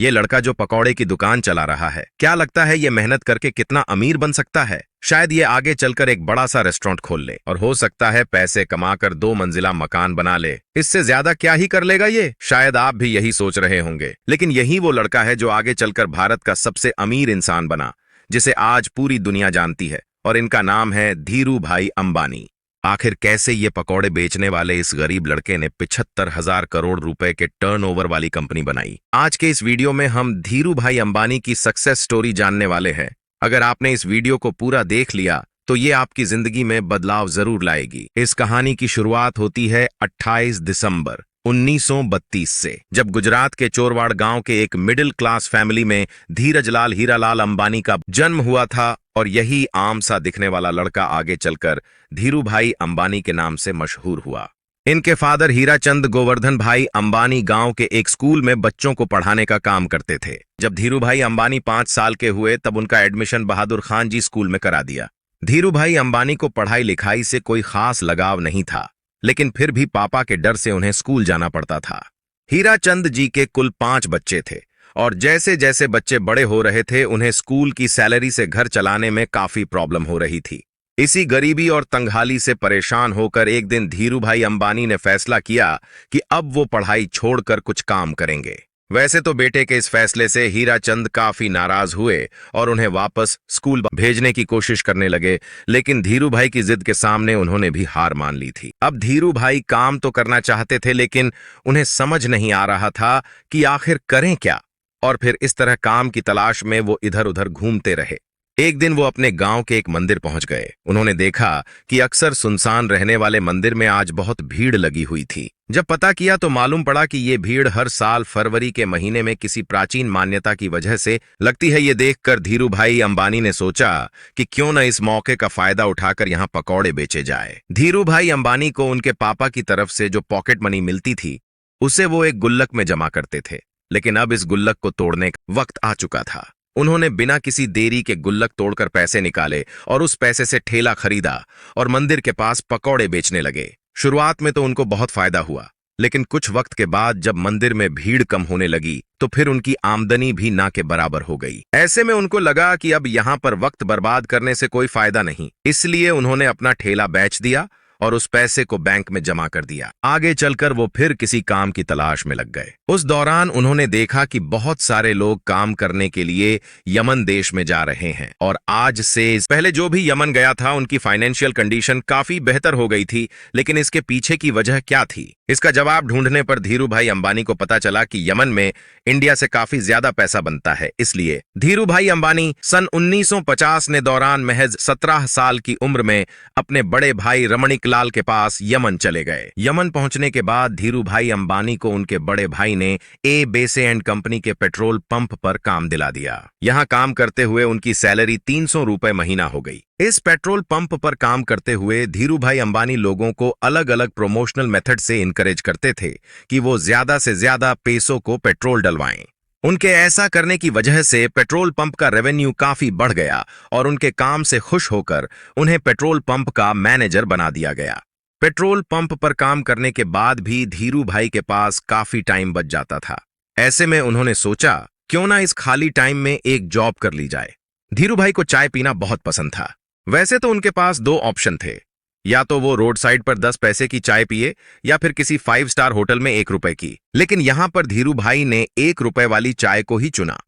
ये लड़का जो पकौड़े की दुकान चला रहा है, क्या लगता है ये मेहनत करके कितना अमीर बन सकता है? शायद ये आगे चलकर एक बड़ा सा रेस्टोरेंट खोल ले और हो सकता है पैसे कमाकर 2 मंजिला मकान बना ले। इससे ज्यादा क्या ही कर लेगा ये? शायद आप भी यही सोच रहे होंगे, लेकिन यही वो लड़का है जो आगे चलकर भारत का सबसे अमीर इंसान बना, जिसे आज पूरी दुनिया जानती है, और इनका नाम है धीरू भाई अंबानी। आखिर कैसे ये पकौड़े बेचने वाले इस गरीब लड़के ने 75,000 करोड़ रुपए के टर्नओवर वाली कंपनी बनाई? आज के इस वीडियो में हम धीरू भाई अंबानी की सक्सेस स्टोरी जानने वाले हैं। अगर आपने इस वीडियो को पूरा देख लिया तो ये आपकी जिंदगी में बदलाव जरूर लाएगी। इस कहानी की शुरुआत होती है 28 दिसंबर 1932 से, जब गुजरात के चोरवाड़ गांव के एक मिडिल क्लास फैमिली में धीरजलाल हीरालाल अंबानी का जन्म हुआ था। और यही आम सा दिखने वाला लड़का आगे चलकर धीरू भाई अंबानी के नाम से मशहूर हुआ। इनके फादर हीराचंद गोवर्धन भाई अंबानी गांव के एक स्कूल में बच्चों को पढ़ाने का काम करते थे। जब धीरू भाई अंबानी 5 साल के हुए तब उनका एडमिशन बहादुर खान जी स्कूल में करा दिया। धीरू भाई अंबानी को पढ़ाई लिखाई से कोई खास लगाव नहीं था, लेकिन फिर भी पापा के डर से उन्हें स्कूल जाना पड़ता था। हीराचंद जी के कुल 5 बच्चे थे और जैसे जैसे बच्चे बड़े हो रहे थे उन्हें स्कूल की सैलरी से घर चलाने में काफी प्रॉब्लम हो रही थी। इसी गरीबी और तंगहाली से परेशान होकर एक दिन धीरू भाई अंबानी ने फैसला किया कि अब वो पढ़ाई छोड़कर कुछ काम करेंगे। वैसे तो बेटे के इस फैसले से हीराचंद काफी नाराज हुए और उन्हें वापस स्कूल भेजने की कोशिश करने लगे, लेकिन धीरू भाई की जिद के सामने उन्होंने भी हार मान ली थी। अब धीरू भाई काम तो करना चाहते थे, लेकिन उन्हें समझ नहीं आ रहा था कि आखिर करें क्या, और फिर इस तरह काम की तलाश में वो इधर उधर घूमते रहे। एक दिन वो अपने गांव के एक मंदिर पहुंच गए। उन्होंने देखा कि अक्सर सुनसान रहने वाले मंदिर में आज बहुत भीड़ लगी हुई थी। जब पता किया तो मालूम पड़ा कि ये भीड़ हर साल फरवरी के महीने में किसी प्राचीन मान्यता की वजह से लगती है। ये देखकर धीरू भाई अंबानी ने सोचा कि क्यों न इस मौके का फायदा उठाकर यहाँ पकौड़े बेचे जाए। धीरू भाई अंबानी को उनके पापा की तरफ से जो पॉकेट मनी मिलती थी उसे वो एक गुल्लक में जमा करते थे, लेकिन अब इस गुल्लक को तोड़ने का वक्त आ चुका था। उन्होंने बिना किसी देरी के गुल्लक तोड़कर पैसे निकाले और उस पैसे से ठेला खरीदा और मंदिर के पास पकौड़े बेचने लगे। शुरुआत में तो उनको बहुत फायदा हुआ, लेकिन कुछ वक्त के बाद जब मंदिर में भीड़ कम होने लगी तो फिर उनकी आमदनी भी ना के बराबर हो गई। ऐसे में उनको लगा कि अब यहाँ पर वक्त बर्बाद करने से कोई फायदा नहीं, इसलिए उन्होंने अपना ठेला बेच दिया और उस पैसे को बैंक में जमा कर दिया। आगे चलकर वो फिर किसी काम की तलाश में लग गए। उस दौरान उन्होंने देखा कि बहुत सारे लोग काम करने के लिए यमन देश में जा रहे हैं, और आज से पहले जो भी यमन गया था उनकी फाइनेंशियल कंडीशन काफी बेहतर हो गई थी। लेकिन इसके पीछे की वजह क्या थी? इसका जवाब ढूंढने पर धीरू भाई अंबानी को पता चला कि यमन में इंडिया से काफी ज्यादा पैसा बनता है। इसलिए धीरू भाई अंबानी सन 1950 ने दौरान महज 17 साल की उम्र में अपने बड़े भाई रमणिक लाल के पास यमन चले गए। यमन पहुंचने के बाद धीरू भाई अंबानी को उनके बड़े भाई ने ए बेसे एंड कंपनी के पेट्रोल पंप पर काम दिला दिया। यहां काम करते हुए उनकी सैलरी 300 रुपए महीना हो गई। इस पेट्रोल पंप पर काम करते हुए धीरू भाई अंबानी लोगों को अलग अलग प्रमोशनल मेथड से इनकरेज करते थे कि वो ज्यादा से ज्यादा पैसों को पेट्रोल डलवाएं। उनके ऐसा करने की वजह से पेट्रोल पंप का रेवेन्यू काफी बढ़ गया और उनके काम से खुश होकर उन्हें पेट्रोल पंप का मैनेजर बना दिया गया। पेट्रोल पंप पर काम करने के बाद भी धीरू भाई के पास काफी टाइम बच जाता था। ऐसे में उन्होंने सोचा क्यों ना इस खाली टाइम में एक जॉब कर ली जाए। धीरू भाई को चाय पीना बहुत पसंद था। वैसे तो उनके पास 2 ऑप्शन थे, या तो वो रोड साइड पर 10 पैसे की चाय पिए या फिर किसी 5 स्टार होटल में 1 रुपए की। लेकिन यहाँ पर धीरू भाई ने 1 रुपए वाली चाय को ही चुना,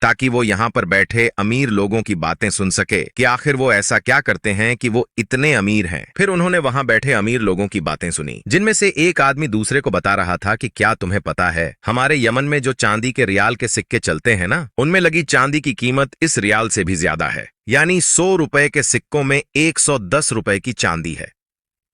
ताकि वो यहाँ पर बैठे अमीर लोगों की बातें सुन सके कि आखिर वो ऐसा क्या करते हैं कि वो इतने अमीर हैं। फिर उन्होंने वहां बैठे अमीर लोगों की बातें सुनी, जिनमें से एक आदमी दूसरे को बता रहा था कि क्या तुम्हें पता है, हमारे यमन में जो चांदी के रियाल के सिक्के चलते हैं ना, उनमें लगी चांदी की कीमत इस रियाल से भी ज्यादा है। यानी 100 रुपए के सिक्कों में 110 रुपए की चांदी है।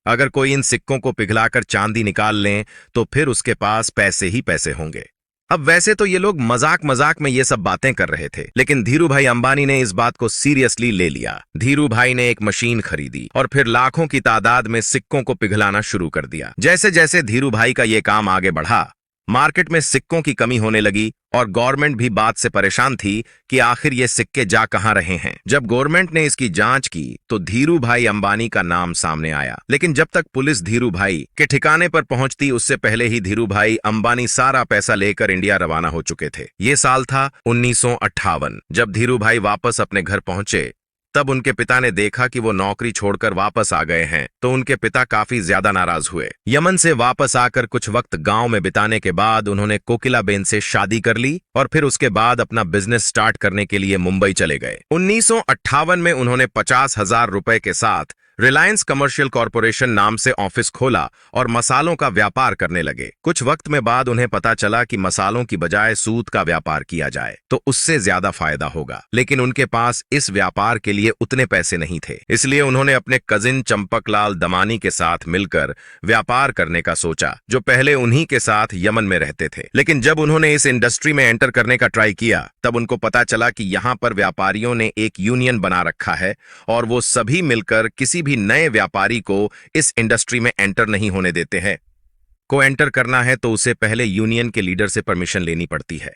अगर कोई इन सिक्कों को पिघलाकर चांदी निकाल लें तो फिर उसके पास पैसे ही पैसे होंगे। अब वैसे तो ये लोग मजाक मजाक में ये सब बातें कर रहे थे, लेकिन धीरू भाई अंबानी ने इस बात को सीरियसली ले लिया। धीरू भाई ने एक मशीन खरीदी और फिर लाखों की तादाद में सिक्कों को पिघलाना शुरू कर दिया। जैसे जैसे धीरू भाई का ये काम आगे बढ़ा, मार्केट में सिक्कों की कमी होने लगी और गवर्नमेंट भी बात से परेशान थी कि आखिर ये सिक्के जा कहां रहे हैं। जब गवर्नमेंट ने इसकी जांच की तो धीरू भाई अंबानी का नाम सामने आया, लेकिन जब तक पुलिस धीरू भाई के ठिकाने पर पहुंचती उससे पहले ही धीरू भाई अंबानी सारा पैसा लेकर इंडिया रवाना हो चुके थे। ये साल था 1958। जब धीरू भाई वापस अपने घर पहुंचे तब उनके पिता ने देखा कि वो नौकरी छोड़कर वापस आ गए हैं, तो उनके पिता काफी ज्यादा नाराज हुए। यमन से वापस आकर कुछ वक्त गांव में बिताने के बाद उन्होंने कोकिलाबेन से शादी कर ली और फिर उसके बाद अपना बिजनेस स्टार्ट करने के लिए मुंबई चले गए। 1958 में उन्होंने 50,000 रुपए के साथ रिलायंस कमर्शियल कॉरपोरेशन नाम से ऑफिस खोला और मसालों का व्यापार करने लगे। कुछ वक्त में बाद उन्हें पता चला कि मसालों की बजाय सूत का व्यापार किया जाए तो उससे ज्यादा फायदा होगा, लेकिन उनके पास इस व्यापार के लिए उतने पैसे नहीं थे। इसलिए उन्होंने अपने कजिन चंपकलाल दमानी के साथ मिलकर व्यापार करने का सोचा, जो पहले उन्हीं के साथ यमन में रहते थे। लेकिन जब उन्होंने इस इंडस्ट्री में एंटर करने का ट्राई किया तब उनको पता चला कि यहाँ पर व्यापारियों ने एक यूनियन बना रखा है और वो सभी मिलकर किसी भी नए व्यापारी को इस इंडस्ट्री में एंटर नहीं होने देते हैं। को एंटर करना है तो उसे पहले यूनियन के लीडर से परमिशन लेनी पड़ती है।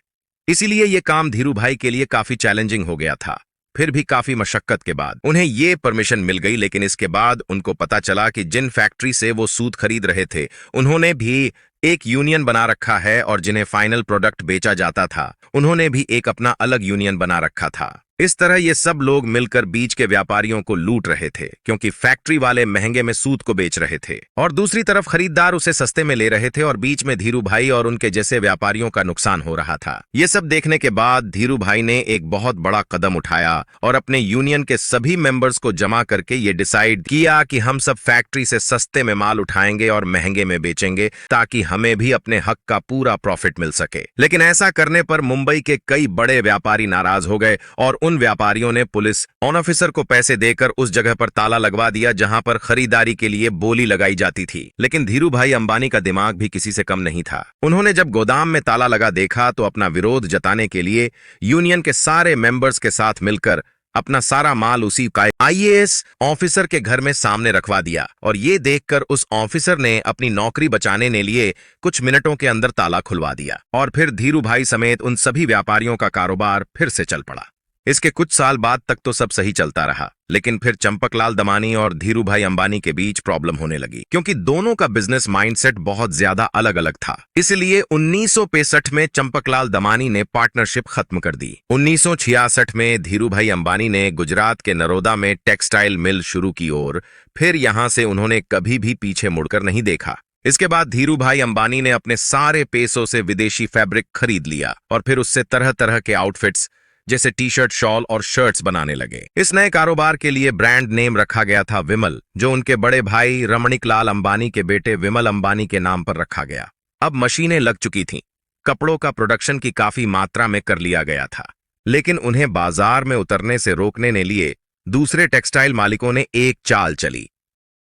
इसीलिए यह काम धीरू भाई के लिए काफी चैलेंजिंग हो गया था। फिर भी काफी मशक्कत के बाद उन्हें ये परमिशन मिल गई, लेकिन इसके बाद उनको पता चला कि जिन फैक्ट्री से वो सूत खरीद रहे थे उन्होंने भी एक यूनियन बना रखा है और जिन्हें फाइनल प्रोडक्ट बेचा जाता था उन्होंने भी एक अपना अलग यूनियन बना रखा था। इस तरह ये सब लोग मिलकर बीच के व्यापारियों को लूट रहे थे, क्योंकि फैक्ट्री वाले महंगे में सूत को बेच रहे थे और दूसरी तरफ खरीदार उसे सस्ते में ले रहे थे और बीच में धीरू भाई और उनके जैसे व्यापारियों का नुकसान हो रहा था। ये सब देखने के बाद धीरू भाई ने एक बहुत बड़ा कदम उठाया और अपने यूनियन के सभी मेंबर्स को जमा करके ये डिसाइड किया कि हम सब फैक्ट्री से सस्ते में माल उठाएंगे और महंगे में बेचेंगे ताकि हमें भी अपने हक का पूरा प्रॉफिट मिल सके। लेकिन ऐसा करने पर मुंबई के कई बड़े व्यापारी नाराज हो गए और उन व्यापारियों ने पुलिस ऑफिसर को पैसे देकर उस जगह पर ताला लगवा दिया जहां पर खरीदारी के लिए बोली लगाई जाती थी। लेकिन धीरू भाई अंबानी का दिमाग भी किसी से कम नहीं था। उन्होंने जब गोदाम में ताला लगा देखा तो अपना विरोध जताने के लिए यूनियन के सारे मेंबर्स के साथ मिलकर अपना सारा माल उसी का आईएएस ऑफिसर के घर में सामने रखवा दिया और ये देखकर उस ऑफिसर ने अपनी नौकरी बचाने के लिए कुछ मिनटों के अंदर ताला खुलवा दिया और फिर धीरू भाई समेत उन सभी व्यापारियों का कारोबार फिर से चल पड़ा। इसके कुछ साल बाद तक तो सब सही चलता रहा, लेकिन फिर चंपकलाल दमानी और धीरू भाई अंबानी के बीच प्रॉब्लम होने लगी, क्योंकि दोनों का बिजनेस माइंडसेट बहुत ज्यादा अलग अलग था। इसलिए 1965 में चंपकलाल दमानी ने पार्टनरशिप खत्म कर दी। 1966 में धीरू भाई अंबानी ने गुजरात के नरोदा में टेक्सटाइल मिल शुरू की और फिर यहां से उन्होंने कभी भी पीछे मुड़कर नहीं देखा। इसके बाद धीरू भाई अंबानी ने अपने सारे पैसों से विदेशी फैब्रिक खरीद लिया और फिर उससे तरह तरह के आउटफिट्स जैसे टी शर्ट, शॉल और शर्ट्स बनाने लगे। इस नए कारोबार के लिए ब्रांड नेम रखा गया था विमल, जो उनके बड़े भाई रमणीक लाल अंबानी के बेटे विमल अंबानी के नाम पर रखा गया। अब मशीनें लग चुकी थीं, कपड़ों का प्रोडक्शन की काफी मात्रा में कर लिया गया था, लेकिन उन्हें बाजार में उतरने से रोकने के लिए दूसरे टेक्सटाइल मालिकों ने एक चाल चली।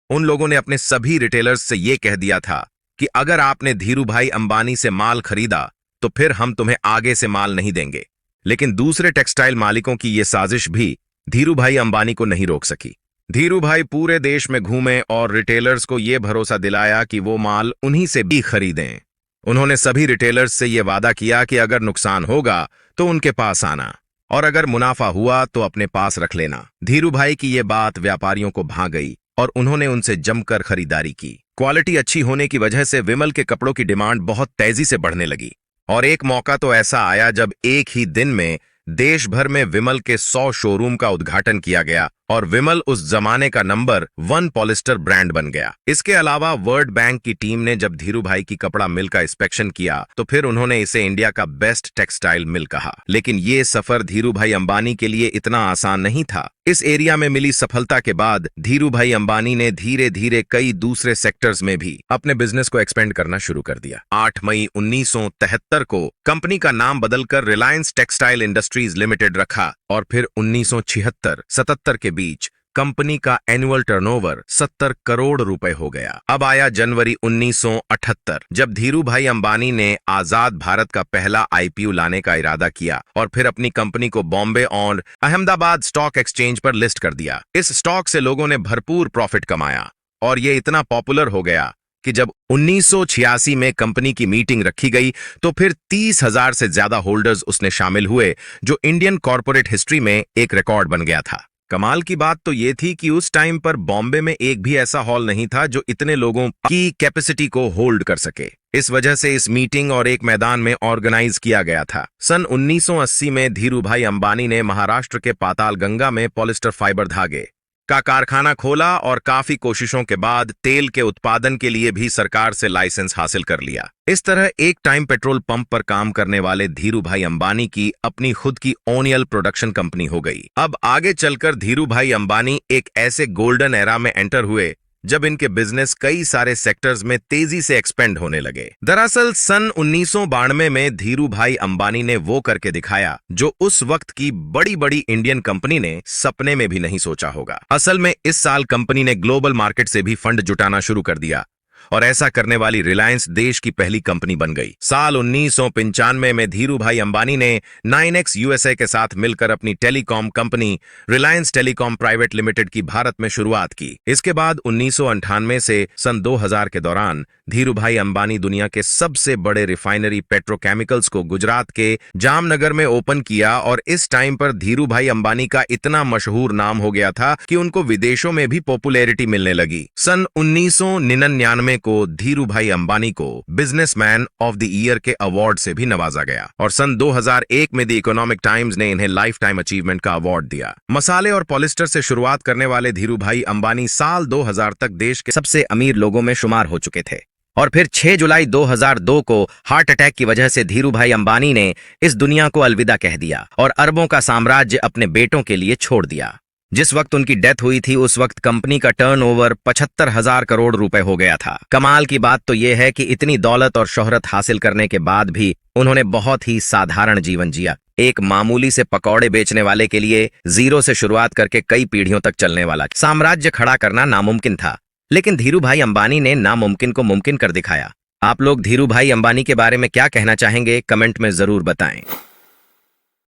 उन लोगों ने अपने सभी रिटेलर्स से यह कह दिया था कि अगर आपने धीरू भाई अंबानी से माल खरीदा तो फिर हम तुम्हें आगे से माल नहीं देंगे। लेकिन दूसरे टेक्सटाइल मालिकों की यह साजिश भी धीरू भाई अंबानी को नहीं रोक सकी। धीरू भाई पूरे देश में घूमे और रिटेलर्स को यह भरोसा दिलाया कि वो माल उन्हीं से भी खरीदें। उन्होंने सभी रिटेलर्स से यह वादा किया कि अगर नुकसान होगा तो उनके पास आना और अगर मुनाफा हुआ तो अपने पास रख लेना। धीरू भाई की यह बात व्यापारियों को भा गई और उन्होंने उनसे जमकर खरीदारी की। क्वालिटी अच्छी होने की वजह से विमल के कपड़ों की डिमांड बहुत तेजी से बढ़ने लगी और एक मौका तो ऐसा आया जब एक ही दिन में देश भर में विमल के 100 शोरूम का उद्घाटन किया गया और विमल उस जमाने का नंबर 1 पॉलिस्टर ब्रांड बन गया। इसके अलावा वर्ल्ड बैंक की टीम ने जब धीरू भाई की कपड़ा मिल का इंस्पेक्शन किया तो फिर उन्होंने इसे इंडिया का बेस्ट टेक्सटाइल मिल कहा। लेकिन ये सफर धीरू भाई अंबानी के लिए इतना आसान नहीं था। इस एरिया में मिली सफलता के बाद धीरू भाई अंबानी ने धीरे धीरे कई दूसरे सेक्टर्स में भी अपने बिजनेस को एक्सपेंड करना शुरू कर दिया। 8 मई 1973 को कंपनी का नाम बदलकर रिलायंस टेक्सटाइल इंडस्ट्रीज लिमिटेड रखा और फिर 1976-77 के बीच कंपनी का एनुअल टर्नओवर 70 करोड़ रुपए हो गया। अब आया जनवरी 1978 जब धीरू भाई अंबानी ने आजाद भारत का पहला आईपीओ लाने का इरादा किया और फिर अपनी कंपनी को बॉम्बे और अहमदाबाद स्टॉक एक्सचेंज पर लिस्ट कर दिया। इस स्टॉक से लोगों ने भरपूर प्रॉफिट कमाया और ये इतना पॉपुलर हो गया कि जब 1986 में कंपनी की मीटिंग रखी गई तो फिर 30,000 से ज्यादा होल्डर्स उसने शामिल हुए, जो इंडियन कॉर्पोरेट हिस्ट्री में एक रिकॉर्ड बन गया था। कमाल की बात तो ये थी कि उस टाइम पर बॉम्बे में एक भी ऐसा हॉल नहीं था जो इतने लोगों की कैपेसिटी को होल्ड कर सके। इस वजह से इस मीटिंग और एक मैदान में ऑर्गेनाइज किया गया था। सन 1980 में धीरूभाई अंबानी ने महाराष्ट्र के पातालगंगा में पॉलिस्टर फाइबर धागे का कारखाना खोला और काफी कोशिशों के बाद तेल के उत्पादन के लिए भी सरकार से लाइसेंस हासिल कर लिया। इस तरह एक टाइम पेट्रोल पंप पर काम करने वाले धीरूभाई अंबानी की अपनी खुद की ओनियल प्रोडक्शन कंपनी हो गई। अब आगे चलकर धीरूभाई अंबानी एक ऐसे गोल्डन एरा में एंटर हुए जब इनके बिजनेस कई सारे सेक्टर्स में तेजी से एक्सपेंड होने लगे। दरअसल सन 1992 में धीरूभाई अंबानी ने वो करके दिखाया जो उस वक्त की बड़ी बड़ी इंडियन कंपनी ने सपने में भी नहीं सोचा होगा। असल में इस साल कंपनी ने ग्लोबल मार्केट से भी फंड जुटाना शुरू कर दिया और ऐसा करने वाली रिलायंस देश की पहली कंपनी बन गई। साल 1995 में धीरूभाई अंबानी ने 9X USA के साथ मिलकर अपनी telecom company Reliance telecom private limited की भारत में शुरुआत की। इसके बाद 1998 से सन 2000 के दौरान धीरूभाई अंबानी दुनिया के सबसे बड़े रिफाइनरी पेट्रोकेमिकल्स को गुजरात के जामनगर में ओपन किया और इस टाइम पर धीरूभाई अंबानी का इतना मशहूर नाम हो गया था कि उनको विदेशों में भी पॉपुलैरिटी मिलने लगी। सन 1999 को धीरूभाई अंबानी को बिजनेसमैन ऑफ द ईयर के अवार्ड से भी नवाजा गया और सन 2001 में द इकोनॉमिक टाइम्स ने इन्हें लाइफ टाइम अचीवमेंट का अवार्ड दिया। मसाले और पॉलिस्टर से शुरुआत करने वाले धीरूभाई अंबानी साल 2000 तक देश के सबसे अमीर लोगों में शुमार हो चुके थे और फिर 6 जुलाई 2002 को हार्ट अटैक की वजह से धीरूभाई अंबानी ने इस दुनिया को अलविदा कह दिया और अरबों का साम्राज्य अपने बेटों के लिए छोड़ दिया। जिस वक्त उनकी डेथ हुई थी उस वक्त कंपनी का टर्नओवर 75,000 करोड़ रुपए हो गया था। कमाल की बात तो यह है कि इतनी दौलत और शोहरत हासिल करने के बाद भी उन्होंने बहुत ही साधारण जीवन जिया। एक मामूली से पकौड़े बेचने वाले के लिए जीरो से शुरुआत करके कई पीढ़ियों तक चलने वाला साम्राज्य खड़ा करना नामुमकिन था, लेकिन धीरूभाई अंबानी ने नामुमकिन को मुमकिन कर दिखाया। आप लोग धीरूभाई अंबानी के बारे में क्या कहना चाहेंगे, कमेंट में जरूर बताएं।